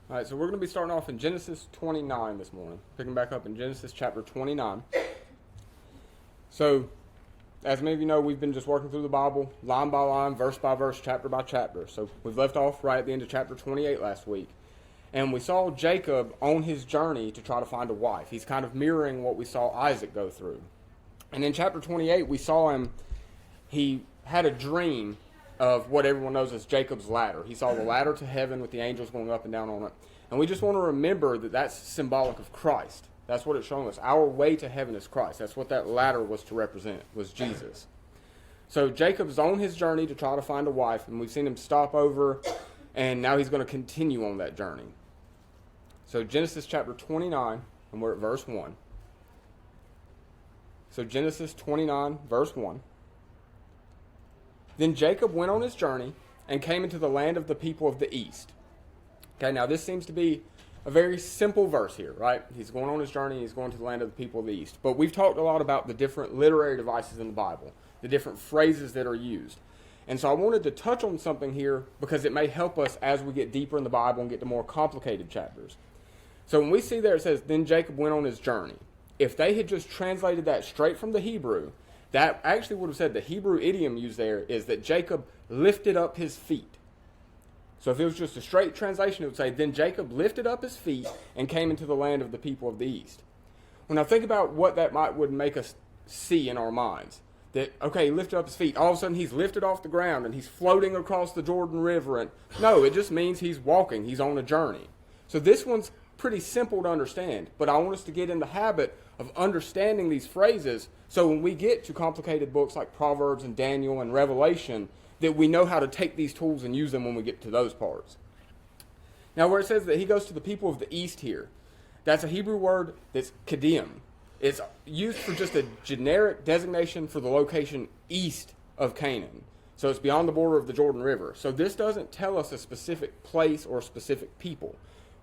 All right, so we're going to be starting off in Genesis 29 this morning, picking back up in Genesis chapter 29. So, as many of you know, we've been just working through the Bible, line by line, verse by verse, chapter by chapter. So, we've left off right at the end of chapter 28 last week. And we saw Jacob on his journey to try to find a wife. He's kind of mirroring what we saw Isaac go through. And in chapter 28, we saw him, he had a dream of what everyone knows as Jacob's ladder. He saw the ladder to heaven with the angels going up and down on it. And we just want to remember that that's symbolic of Christ. That's what it's showing us. Our way to heaven is Christ. That's what that ladder was to represent, was Jesus. So Jacob's on his journey to try to find a wife, and we've seen him stop over, and now he's going to continue on that journey. So Genesis chapter 29, and we're at verse 1. So Genesis 29, verse 1. Then Jacob went on his journey and came into the land of the people of the east. Okay, now this seems to be a very simple verse here, right? He's going on his journey, he's going to the land of the people of the east. But we've talked a lot about the different literary devices in the Bible, the different phrases that are used. And so I wanted to touch on something here because it may help us as we get deeper in the Bible and get to more complicated chapters. So when we see there it says, then Jacob went on his journey. If they had just translated that straight from the Hebrew, that actually would have said the Hebrew idiom used there is that Jacob lifted up his feet. So if it was just a straight translation, it would say, then Jacob lifted up his feet and came into the land of the people of the east. When I think about what that would make us see in our minds, that, okay, he lifted up his feet. All of a sudden, he's lifted off the ground and he's floating across the Jordan River. And no, it just means he's walking. He's on a journey. So this one's pretty simple to understand, but I want us to get in the habit of understanding these phrases so when we get to complicated books like Proverbs and Daniel and Revelation, that we know how to take these tools and use them when we get to those parts. Now, where it says that he goes to the people of the east here, that's a Hebrew word that's kadim. It's used for just a generic designation for the location east of Canaan. So it's beyond the border of the Jordan River. So this doesn't tell us a specific place or specific people.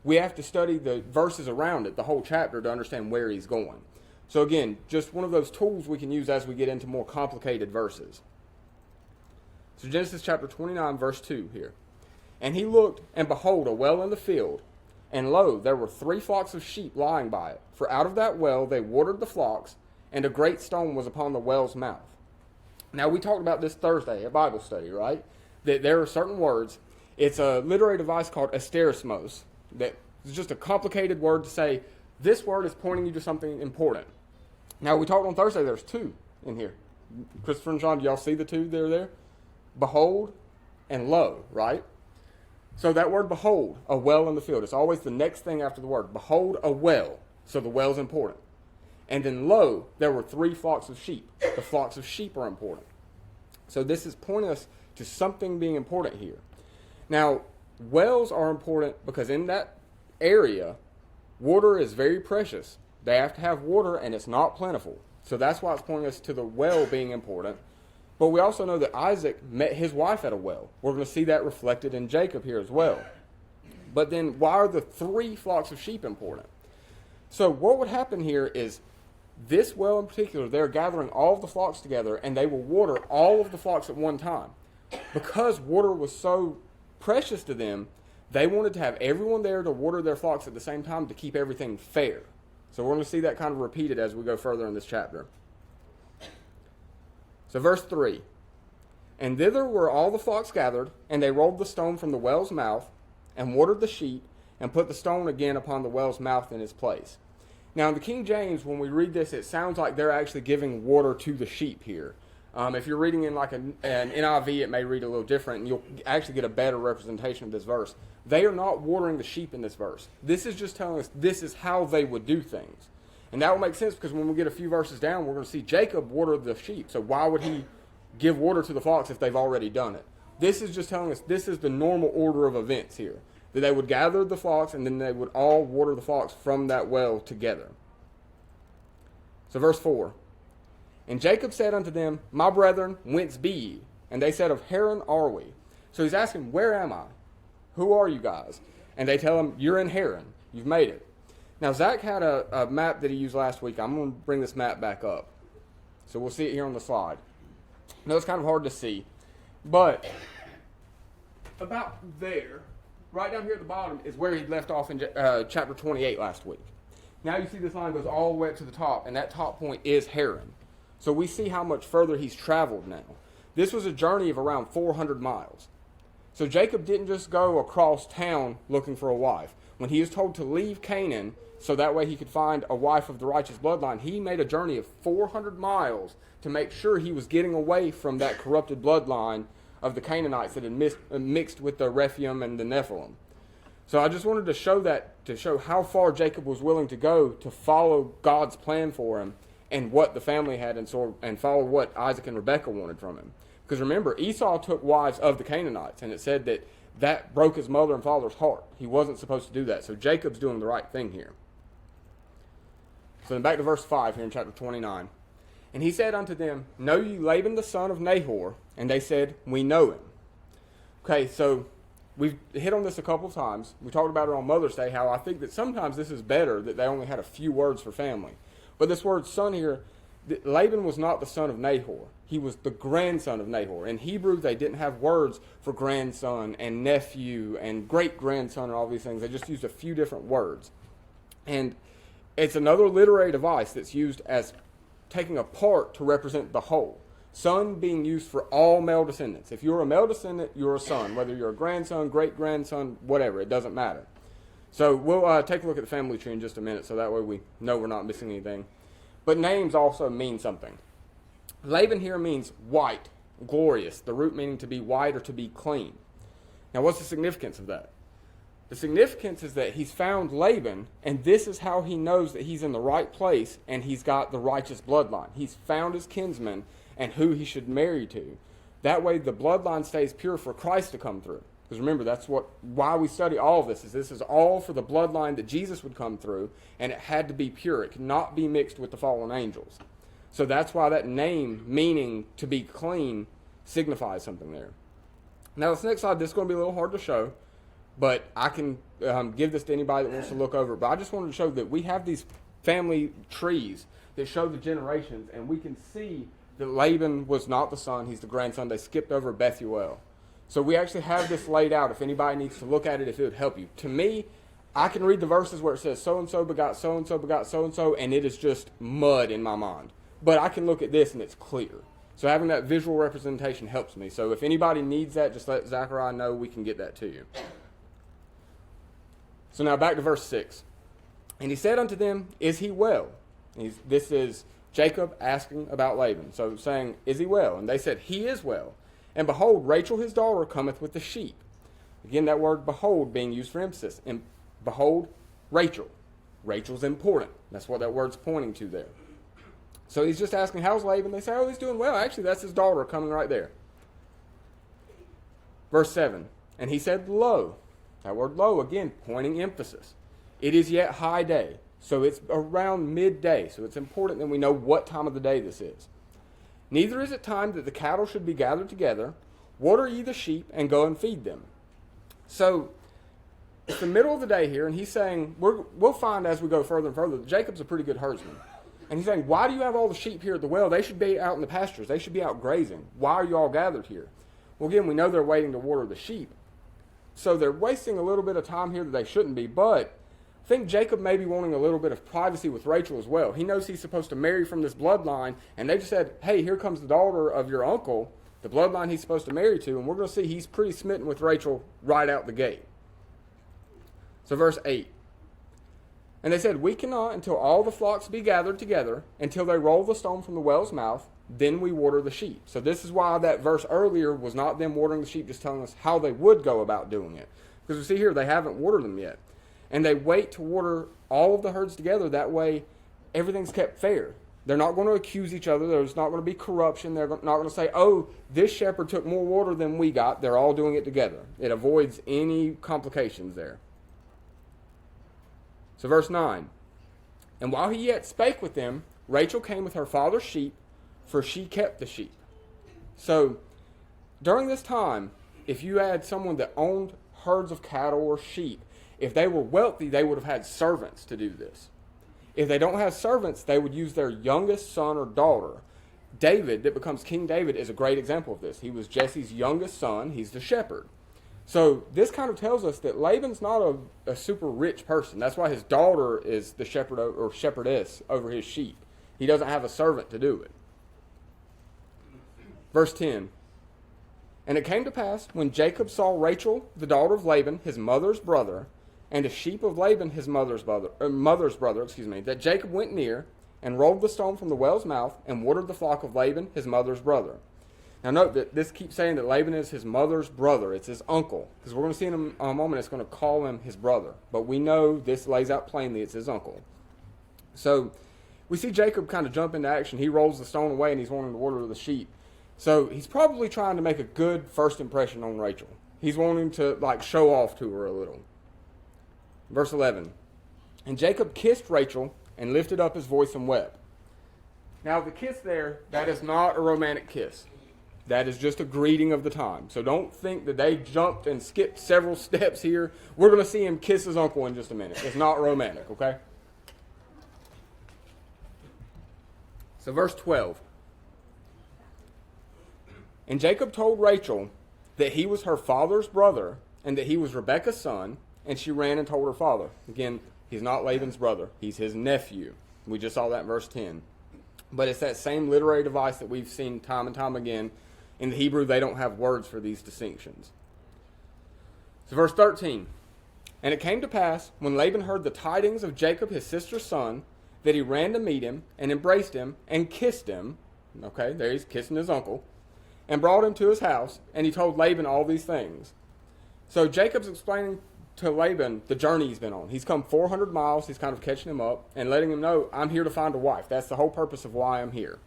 We have to study the verses around it, the whole chapter, to understand where he's going. So again, just one of those tools we can use as we get into more complicated verses. So Genesis chapter 29, verse 2 here. And he looked, and behold, a well in the field, and lo, there were 3 flocks of sheep lying by it. For out of that well they watered the flocks, and a great stone was upon the well's mouth. Now, we talked about this Thursday at Bible study, right? That there are certain words. It's a literary device called asterismos. That is just a complicated word to say, this word is pointing you to something important. Now, we talked on Thursday, there's 2 in here. Christopher and John, do y'all see the 2 that are there? Behold and lo, right? So that word behold, a well in the field, it's always the next thing after the word. Behold, a well. So the well's important. And then lo, there were 3 flocks of sheep. The flocks of sheep are important. So this is pointing us to something being important here. Now, wells are important because in that area, water is very precious. They have to have water, and it's not plentiful. So that's why it's pointing us to the well being important. But we also know that Isaac met his wife at a well. We're going to see that reflected in Jacob here as well. But then why are the 3 flocks of sheep important? So what would happen here is this well in particular, they're gathering all of the flocks together, and they will water all of the flocks at one time. Because water was so precious to them, they wanted to have everyone there to water their flocks at the same time to keep everything fair. So we're going to see that kind of repeated as we go further in this chapter. So verse 3, and thither were all the flocks gathered, and they rolled the stone from the well's mouth, and watered the sheep, and put the stone again upon the well's mouth in its place. Now in the King James, when we read this, it sounds like they're actually giving water to the sheep here. If you're reading in like an NIV, it may read a little different, and you'll actually get a better representation of this verse. They are not watering the sheep in this verse. This is just telling us this is how they would do things. And that will make sense because when we get a few verses down, we're going to see Jacob water the sheep. So why would he give water to the flocks if they've already done it? This is just telling us this is the normal order of events here. That they would gather the flocks and then they would all water the flocks from that well together. So verse 4. And Jacob said unto them, my brethren, whence be ye? And they said, of Haran are we. So he's asking, where am I? Who are you guys? And they tell him, you're in Haran. You've made it. Now, Zach had a map that he used last week. I'm going to bring this map back up. So we'll see it here on the slide. I know it's kind of hard to see, but about there right down here at the bottom is where he left off in chapter 28 last week. Now you see this line goes all the way up to the top, and that top point is Haran. So we see how much further he's traveled now. This was a journey of around 400 miles. So Jacob didn't just go across town looking for a wife. When he was told to leave Canaan so that way he could find a wife of the righteous bloodline, he made a journey of 400 miles to make sure he was getting away from that corrupted bloodline of the Canaanites that had mixed with the Rephaim and the Nephilim. So I just wanted to show that, to show how far Jacob was willing to go to follow God's plan for him and what the family had and follow what Isaac and Rebekah wanted from him. Because remember, Esau took wives of the Canaanites, and it said that broke his mother and father's heart. He wasn't supposed to do that. So Jacob's doing the right thing here. So then back to verse 5 here in chapter 29. And he said unto them, Know ye Laban the son of Nahor? And they said, We know him. Okay, so we've hit on this a couple times. We talked about it on Mother's Day, how I think that sometimes this is better that they only had a few words for family. But this word son here, Laban was not the son of Nahor. He was the grandson of Nahor. In Hebrew, they didn't have words for grandson and nephew and great-grandson and all these things. They just used a few different words. And it's another literary device that's used as taking a part to represent the whole. Son being used for all male descendants. If you're a male descendant, you're a son. Whether you're a grandson, great-grandson, whatever, it doesn't matter. So we'll take a look at the family tree in just a minute so that way we know we're not missing anything. But names also mean something. Laban here means white, glorious, the root meaning to be white or to be clean. Now what's the significance of that? The significance is that he's found Laban, and this is how he knows that he's in the right place and he's got the righteous bloodline. He's found his kinsman and who he should marry to. That way the bloodline stays pure for Christ to come through. Because remember, that's why we study all of this. This is all for the bloodline that Jesus would come through, and it had to be pure. It could not be mixed with the fallen angels. So that's why that name, meaning to be clean, signifies something there. Now this next slide, this is going to be a little hard to show, but I can give this to anybody that wants to look over it. But I just wanted to show that we have these family trees that show the generations, and we can see that Laban was not the son, he's the grandson. They skipped over Bethuel. So we actually have this laid out if anybody needs to look at it, if it would help you. To me, I can read the verses where it says so-and-so begot so-and-so begot so-and-so, and it is just mud in my mind. But I can look at this and it's clear. So having that visual representation helps me. So if anybody needs that, just let Zachariah know. We can get that to you. So now back to verse 6. And he said unto them, Is he well? This is Jacob asking about Laban. So saying, Is he well? And they said, He is well. And behold, Rachel his daughter cometh with the sheep. Again, that word behold being used for emphasis. And behold, Rachel. Rachel's important. That's what that word's pointing to there. So he's just asking, how's Laban? They say, oh, he's doing well. Actually, that's his daughter coming right there. Verse 7. And he said, Lo. That word lo, again, pointing emphasis. It is yet high day. So it's around midday. So it's important that we know what time of the day this is. Neither is it time that the cattle should be gathered together. Water ye the sheep, and go and feed them. So it's the middle of the day here, and he's saying, we'll find as we go further and further, that Jacob's a pretty good herdsman. And he's saying, why do you have all the sheep here at the well? They should be out in the pastures. They should be out grazing. Why are you all gathered here? Well, again, we know they're waiting to water the sheep. So they're wasting a little bit of time here that they shouldn't be, but I think Jacob may be wanting a little bit of privacy with Rachel as well. He knows he's supposed to marry from this bloodline, and they just said, hey, here comes the daughter of your uncle, the bloodline he's supposed to marry to, and we're going to see he's pretty smitten with Rachel right out the gate. So verse 8. And they said, we cannot until all the flocks be gathered together, until they roll the stone from the well's mouth, then we water the sheep. So this is why that verse earlier was not them watering the sheep, just telling us how they would go about doing it. Because we see here, they haven't watered them yet. And they wait to water all of the herds together. That way, everything's kept fair. They're not going to accuse each other. There's not going to be corruption. They're not going to say, oh, this shepherd took more water than we got. They're all doing it together. It avoids any complications there. So verse 9. And while he yet spake with them, Rachel came with her father's sheep, for she kept the sheep. So during this time, if you had someone that owned herds of cattle or sheep, if they were wealthy, they would have had servants to do this. If they don't have servants, they would use their youngest son or daughter. David, that becomes King David, is a great example of this. He was Jesse's youngest son. He's the shepherd. So this kind of tells us that Laban's not a super rich person. That's why his daughter is the shepherd or shepherdess over his sheep. He doesn't have a servant to do it. Verse 10. And it came to pass, when Jacob saw Rachel, the daughter of Laban, his mother's brother, and the sheep of Laban, his mother's brother, that Jacob went near and rolled the stone from the well's mouth and watered the flock of Laban, his mother's brother. Now note that this keeps saying that Laban is his mother's brother. It's his uncle. Because we're going to see in a moment it's going to call him his brother. But we know this lays out plainly it's his uncle. So we see Jacob kind of jump into action. He rolls the stone away and he's wanting to water the sheep. So he's probably trying to make a good first impression on Rachel. He's wanting to show off to her a little. Verse 11. And Jacob kissed Rachel and lifted up his voice and wept. Now the kiss there, that is not a romantic kiss. That is just a greeting of the time. So don't think that they jumped and skipped several steps here. We're going to see him kiss his uncle in just a minute. It's not romantic, okay? So verse 12. And Jacob told Rachel that he was her father's brother and that he was Rebekah's son, and she ran and told her father. Again, he's not Laban's brother. He's his nephew. We just saw that in verse 10. But it's that same literary device that we've seen time and time again. In the Hebrew, they don't have words for these distinctions. So verse 13. And it came to pass, when Laban heard the tidings of Jacob his sister's son, that he ran to meet him, and embraced him, and kissed him. Okay, there he's kissing his uncle. And brought him to his house, and he told Laban all these things. So Jacob's explaining to Laban the journey he's been on. He's come 400 miles, he's kind of catching him up, and letting him know, I'm here to find a wife. That's the whole purpose of why I'm here.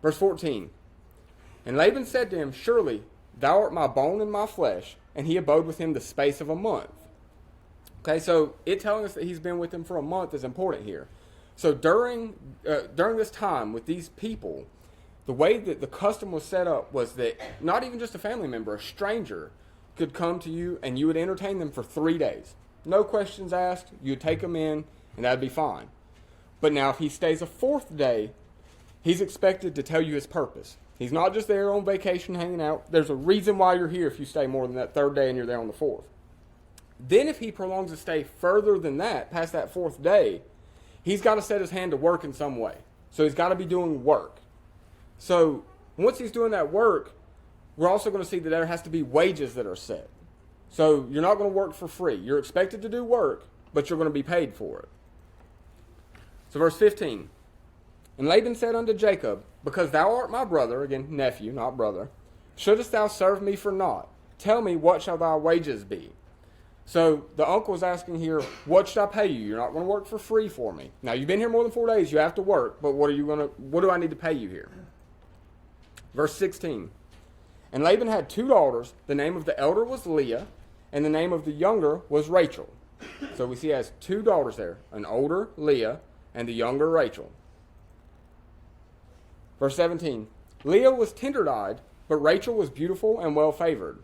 Verse 14. And Laban said to him, Surely thou art my bone and my flesh. And he abode with him the space of a month. Okay, so it telling us that he's been with him for a month is important here. So during this time with these people, the way that the custom was set up was that not even just a family member, a stranger could come to you and you would entertain them for 3 days. No questions asked. You'd take them in and that'd be fine. But now if he stays a 4th day, he's expected to tell you his purpose. He's not just there on vacation hanging out. There's a reason why you're here if you stay more than that 3rd day and you're there on the 4th. Then if he prolongs a stay further than that, past that 4th day, he's got to set his hand to work in some way. So he's got to be doing work. So once he's doing that work, we're also going to see that there has to be wages that are set. So you're not going to work for free. You're expected to do work, but you're going to be paid for it. So verse 15. And Laban said unto Jacob, Because thou art my brother, again, nephew, not brother, shouldest thou serve me for naught? Tell me, what shall thy wages be? So the uncle is asking here, what should I pay you? You're not going to work for free for me. Now, you've been here more than 4 days. You have to work, but what do I need to pay you here? Verse 16. And Laban had 2 daughters. The name of the elder was Leah, and the name of the younger was Rachel. So we see he has 2 daughters there, an older Leah and the younger Rachel. Verse 17. Leah was tender-eyed, but Rachel was beautiful and well-favored.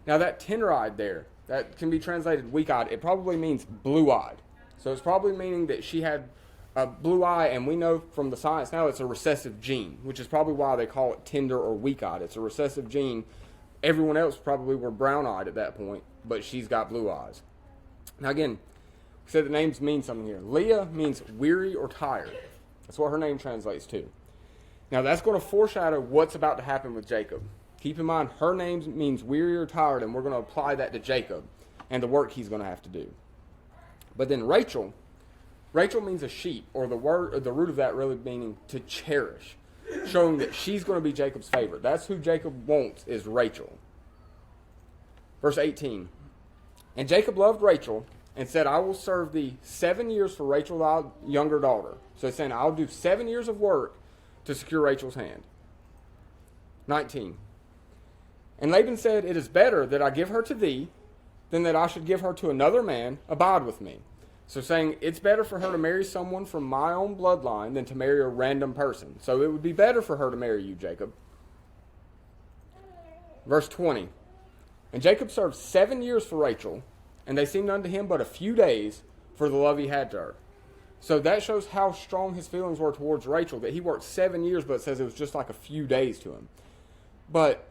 Now that tender-eyed there, that can be translated weak-eyed. It probably means blue-eyed. So it's probably meaning that she had a blue eye, and we know from the science now it's a recessive gene, which is probably why they call it tender or weak-eyed. It's a recessive gene. Everyone else probably were brown-eyed at that point, but she's got blue eyes. Now again, we said the names mean something here. Leah means weary or tired. That's what her name translates to. Now that's going to foreshadow what's about to happen with Jacob. Keep in mind, her name means weary or tired, and we're going to apply that to Jacob and the work he's going to have to do. But then Rachel means a sheep, or the root of that really meaning to cherish, showing that she's going to be Jacob's favorite. That's who Jacob wants, is Rachel. Verse 18. And Jacob loved Rachel and said, I will serve thee 7 years for Rachel thy younger daughter. So he's saying, I'll do 7 years of work to secure Rachel's hand. 19. And Laban said, It is better that I give her to thee than that I should give her to another man. Abide with me. So saying, it's better for her to marry someone from my own bloodline than to marry a random person. So it would be better for her to marry you, Jacob. Verse 20. And Jacob served 7 years for Rachel, and they seemed unto him but a few days for the love he had to her. So that shows how strong his feelings were towards Rachel, that he worked 7 years, but it says it was just like a few days to him. But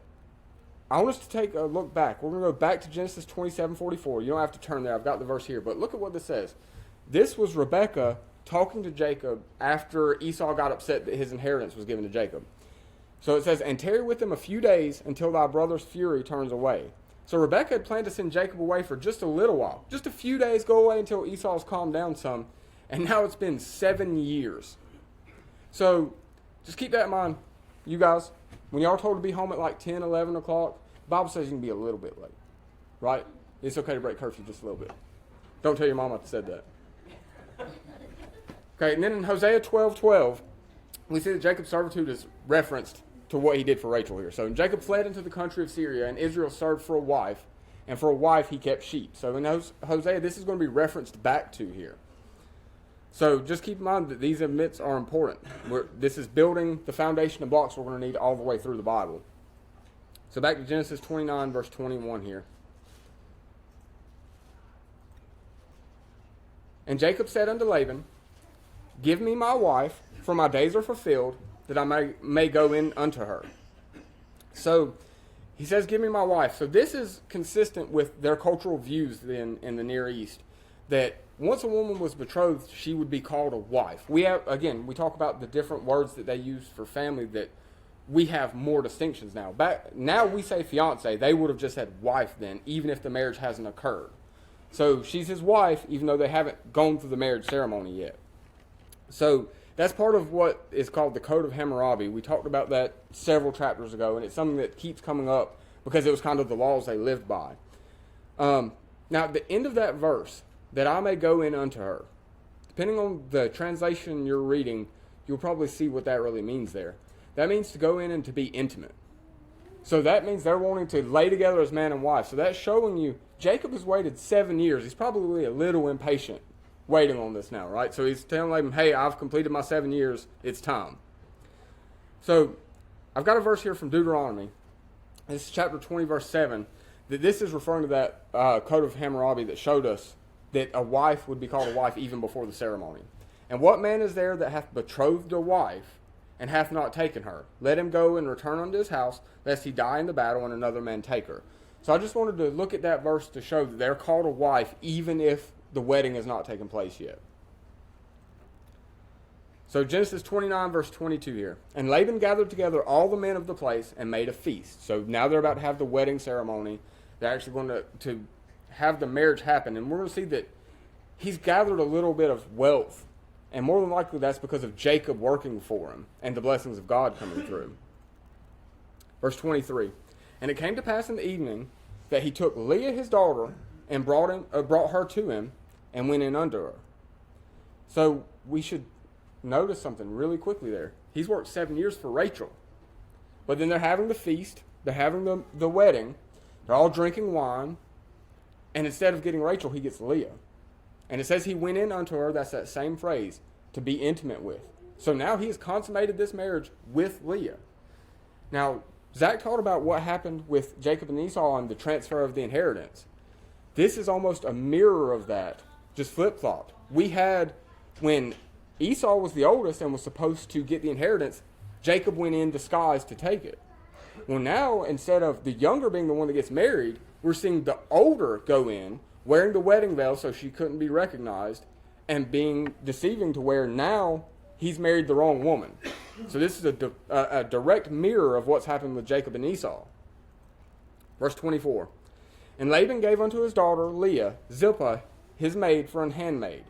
I want us to take a look back. We're going to go back to Genesis 27:44. You don't have to turn there. I've got the verse here. But look at what this says. This was Rebekah talking to Jacob after Esau got upset that his inheritance was given to Jacob. So it says, and tarry with him a few days until thy brother's fury turns away. So Rebekah had planned to send Jacob away for just a little while. Just a few days, go away until Esau's calmed down some. And now it's been 7 years. So just keep that in mind, you guys. When y'all are told to be home at like 10, 11 o'clock, the Bible says you can be a little bit late. Right? It's okay to break curfew just a little bit. Don't tell your mama I said that. Okay, and then in Hosea 12:12, we see that Jacob's servitude is referenced to what he did for Rachel here. So Jacob fled into the country of Syria, and Israel served for a wife, and for a wife he kept sheep. So in Hosea, this is going to be referenced back to here. So just keep in mind that these admits are important. This is building the foundation of blocks we're going to need all the way through the Bible. So back to Genesis 29, verse 21 here. And Jacob said unto Laban, give me my wife, for my days are fulfilled, that I may go in unto her. So he says, give me my wife. So this is consistent with their cultural views then in the Near East, that once a woman was betrothed, she would be called a wife. We talk about the different words that they use for family, that we have more distinctions now. Now we say fiance. They would have just said wife then, even if the marriage hasn't occurred. So she's his wife, even though they haven't gone through the marriage ceremony yet. So that's part of what is called the Code of Hammurabi. We talked about that several chapters ago, and it's something that keeps coming up because it was kind of the laws they lived by. Now, at the end of that verse, that I may go in unto her, depending on the translation you're reading, you'll probably see what that really means there. That means to go in and to be intimate. So that means they're wanting to lay together as man and wife. So that's showing you Jacob has waited 7 years. He's probably a little impatient waiting on this now, right? So he's telling Laban, hey, I've completed my 7 years. It's time. So I've got a verse here from Deuteronomy. This is chapter 20, verse 7. That this is referring to that Code of Hammurabi that showed us that a wife would be called a wife even before the ceremony. And what man is there that hath betrothed a wife and hath not taken her? Let him go and return unto his house, lest he die in the battle and another man take her. So I just wanted to look at that verse to show that they're called a wife even if the wedding has not taken place yet. So Genesis 29, verse 22 here. And Laban gathered together all the men of the place and made a feast. So now they're about to have the wedding ceremony. They're actually going to have the marriage happen. And we're going to see that he's gathered a little bit of wealth. And more than likely that's because of Jacob working for him and the blessings of God coming through. Verse 23. And it came to pass in the evening that he took Leah his daughter and brought her to him and went in unto her. So we should notice something really quickly there. He's worked 7 years for Rachel. But then they're having the feast. They're having the wedding. They're all drinking wine. And instead of getting Rachel, he gets Leah. And it says he went in unto her, that's that same phrase, to be intimate with. So now he has consummated this marriage with Leah. Now, Zach talked about what happened with Jacob and Esau and the transfer of the inheritance. This is almost a mirror of that, just flip-flopped. We had, when Esau was the oldest and was supposed to get the inheritance, Jacob went in disguise to take it. Well, now, instead of the younger being the one that gets married, we're seeing the older go in, wearing the wedding veil so she couldn't be recognized, and being deceiving to where now he's married the wrong woman. So this is a direct mirror of what's happened with Jacob and Esau. Verse 24. And Laban gave unto his daughter Leah Zilpah his maid for an handmaid.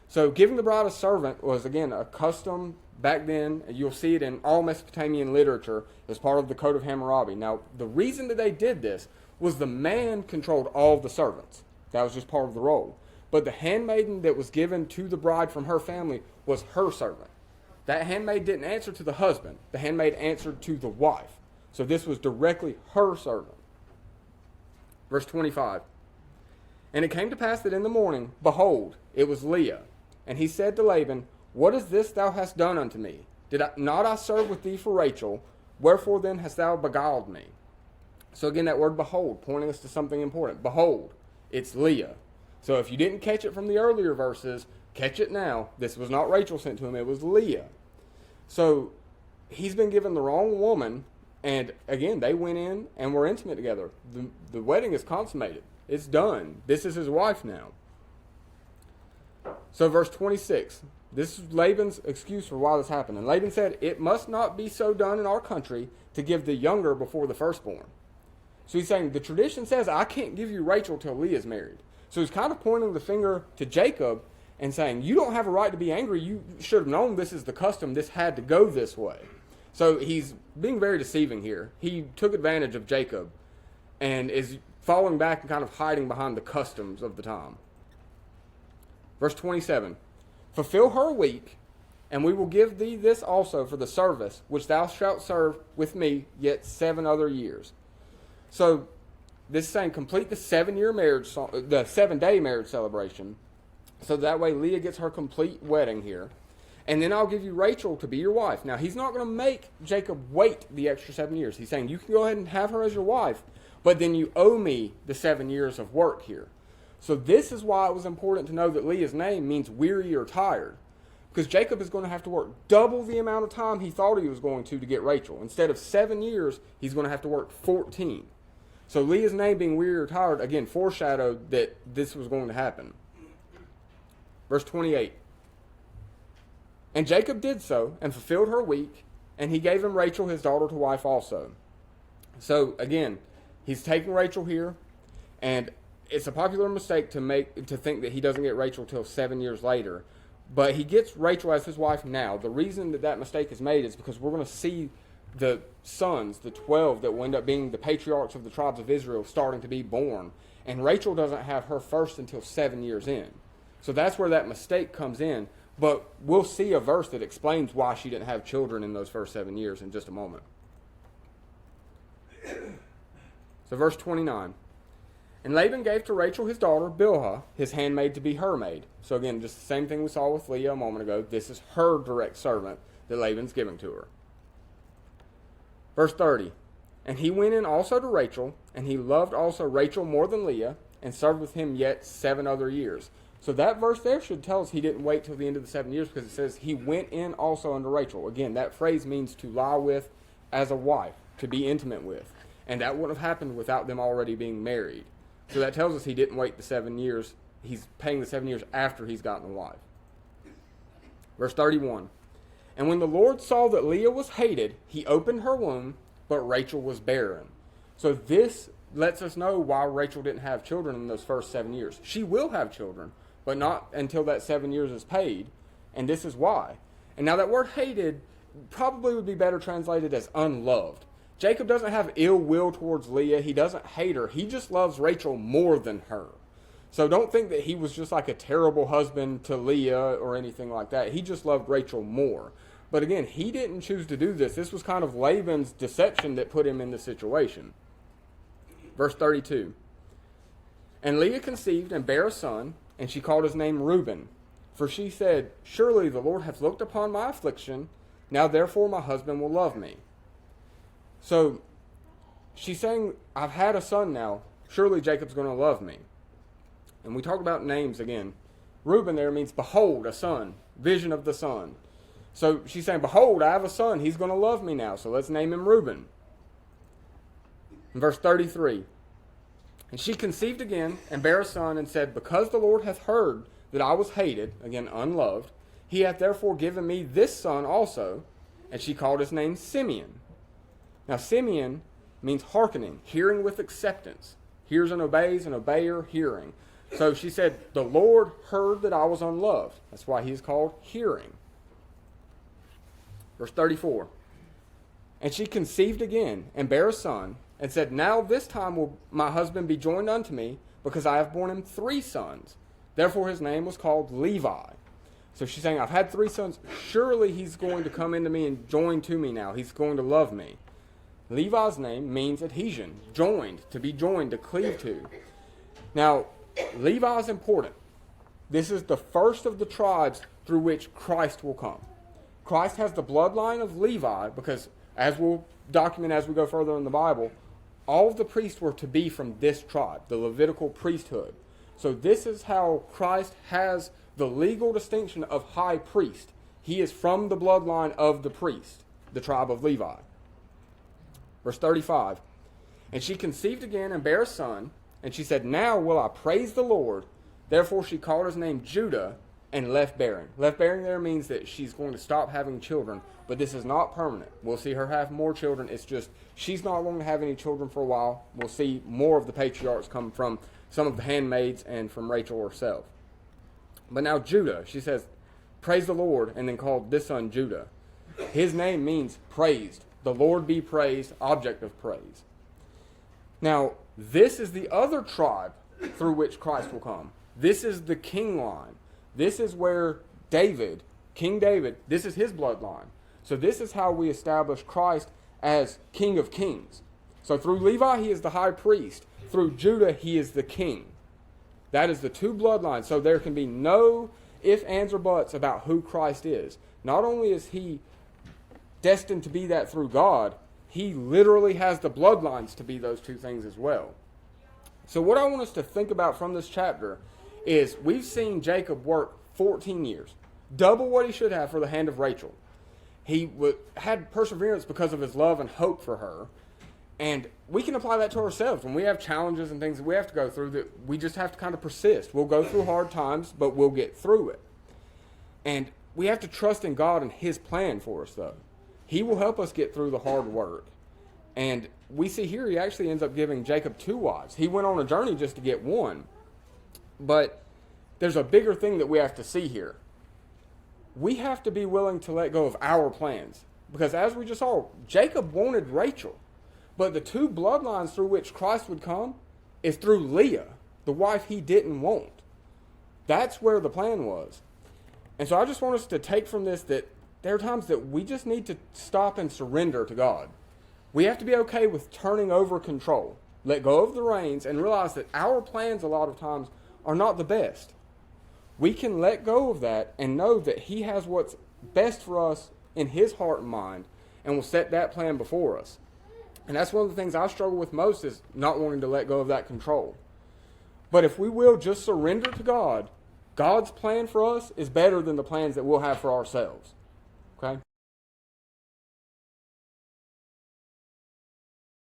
So giving the bride a servant was, again, a custom back then. You'll see it in all Mesopotamian literature as part of the Code of Hammurabi. Now, the reason that they did this was the man controlled all of the servants. That was just part of the role. But the handmaiden that was given to the bride from her family was her servant. That handmaid didn't answer to the husband. The handmaid answered to the wife. So this was directly her servant. Verse 25. And it came to pass that in the morning, behold, it was Leah. And he said to Laban, What is this thou hast done unto me? Did I serve with thee for Rachel? Wherefore then hast thou beguiled me? So again, that word behold, pointing us to something important. Behold, it's Leah. So if you didn't catch it from the earlier verses, catch it now. This was not Rachel sent to him, it was Leah. So he's been given the wrong woman, And again, they went in and were intimate together. The wedding is consummated. It's done. This is his wife now. So verse 26, this is Laban's excuse for why this happened. And Laban said, "It must not be so done in our country to give the younger before the firstborn." So he's saying the tradition says I can't give you Rachel till Leah's married. So he's kind of pointing the finger to Jacob and saying, you don't have a right to be angry. You should have known this is the custom. This had to go this way. So he's being very deceiving here. He took advantage of Jacob and is falling back and kind of hiding behind the customs of the time. Verse 27, "Fulfill her a week, and we will give thee this also for the service which thou shalt serve with me yet 7 other years." So this is saying complete the 7-year marriage, the 7-day marriage celebration. So that way Leah gets her complete wedding here. And then I'll give you Rachel to be your wife. Now, he's not going to make Jacob wait the extra 7 years. He's saying, you can go ahead and have her as your wife, but then you owe me the 7 years of work here. So this is why it was important to know that Leah's name means weary or tired. Because Jacob is going to have to work double the amount of time he thought he was going to get Rachel. Instead of 7 years, he's going to have to work 14. So Leah's name being weary or tired, again, foreshadowed that this was going to happen. Verse 28. "And Jacob did so, and fulfilled her week, and he gave him Rachel his daughter to wife also." So again, he's taking Rachel here, and it's a popular mistake to think that he doesn't get Rachel till 7 years later. But he gets Rachel as his wife now. The reason that mistake is made is because we're going to see the sons, the 12 that will end up being the patriarchs of the tribes of Israel, starting to be born. And Rachel doesn't have her first until 7 years in. So that's where that mistake comes in. But we'll see a verse that explains why she didn't have children in those first 7 years in just a moment. So verse 29. "And Laban gave to Rachel his daughter, Bilhah, his handmaid, to be her maid." So again, just the same thing we saw with Leah a moment ago. This is her direct servant that Laban's giving to her. Verse 30. "And he went in also to Rachel, and he loved also Rachel more than Leah, and served with him yet 7 other years." So that verse there should tell us he didn't wait till the end of the 7 years, because it says he went in also unto Rachel. Again, that phrase means to lie with as a wife, to be intimate with. And that wouldn't have happened without them already being married. So that tells us he didn't wait the 7 years. He's paying the 7 years after he's gotten a wife. Verse 31. "And when the Lord saw that Leah was hated, he opened her womb, but Rachel was barren." So this lets us know why Rachel didn't have children in those first 7 years. She will have children, but not until that 7 years is paid. And this is why. And now that word hated probably would be better translated as unloved. Jacob doesn't have ill will towards Leah. He doesn't hate her. He just loves Rachel more than her. So don't think that he was just like a terrible husband to Leah or anything like that. He just loved Rachel more. But again, he didn't choose to do this. This was kind of Laban's deception that put him in this situation. Verse 32. "And Leah conceived and bare a son, and she called his name Reuben. For she said, Surely the Lord hath looked upon my affliction. Now therefore my husband will love me." So she's saying, I've had a son now. Surely Jacob's going to love me. And we talk about names again. Reuben there means behold, a son. Vision of the son. So she's saying, behold, I have a son. He's going to love me now. So let's name him Reuben. In verse 33. "And she conceived again and bare a son and said, Because the Lord hath heard that I was hated," again unloved, "he hath therefore given me this son also." And she called his name Simeon. Now Simeon means hearkening, hearing with acceptance. Hears and obeys, an obeyer, hearing. So she said, the Lord heard that I was unloved. That's why he is called hearing. Verse 34. "And she conceived again and bare a son, and said, Now this time will my husband be joined unto me, because I have borne him 3 sons. Therefore his name was called Levi." So she's saying, I've had 3 sons. Surely he's going to come into me and join to me now. He's going to love me. Levi's name means adhesion, joined, to be joined, to cleave to. Now, Levi is important. This is the first of the tribes through which Christ will come. Christ has the bloodline of Levi because, as we'll document as we go further in the Bible, all of the priests were to be from this tribe, the Levitical priesthood. So this is how Christ has the legal distinction of high priest. He is from the bloodline of the priest, the tribe of Levi. Verse 35. And she conceived again and bare a son, and she said, Now will I praise the Lord. Therefore she called his name Judah, and left bearing. Left bearing there means that she's going to stop having children, but this is not permanent. We'll see her have more children. It's just she's not going to have any children for a while. We'll see more of the patriarchs come from some of the handmaids and from Rachel herself. But now Judah, she says, praise the Lord, and then called this son Judah. His name means praised. The Lord be praised, object of praise. Now, this is the other tribe through which Christ will come. This is the king line. This is where David, King David, this is his bloodline. So this is how we establish Christ as King of Kings. So through Levi, he is the high priest. Through Judah, he is the king. That is the two bloodlines. So there can be no ifs, ands, or buts about who Christ is. Not only is he destined to be that through God, he literally has the bloodlines to be those two things as well. So what I want us to think about from this chapter is we've seen Jacob work 14 years, double what he should have for the hand of Rachel. He had perseverance because of his love and hope for her. And we can apply that to ourselves. When we have challenges and things that we have to go through, that we just have to kind of persist. We'll go through hard times, but we'll get through it. And we have to trust in God and his plan for us, though. He will help us get through the hard work. And we see here he actually ends up giving Jacob 2 wives. He went on a journey just to get one. But there's a bigger thing that we have to see here. We have to be willing to let go of our plans. Because as we just saw, Jacob wanted Rachel. But the two bloodlines through which Christ would come is through Leah, the wife he didn't want. That's where the plan was. And so I just want us to take from this that there are times that we just need to stop and surrender to God. We have to be okay with turning over control. Let go of the reins and realize that our plans a lot of times are not the best. We can let go of that and know that he has what's best for us in his heart and mind and will set that plan before us. And that's one of the things I struggle with most is not wanting to let go of that control. But if we will just surrender to God, God's plan for us is better than the plans that we'll have for ourselves. Okay?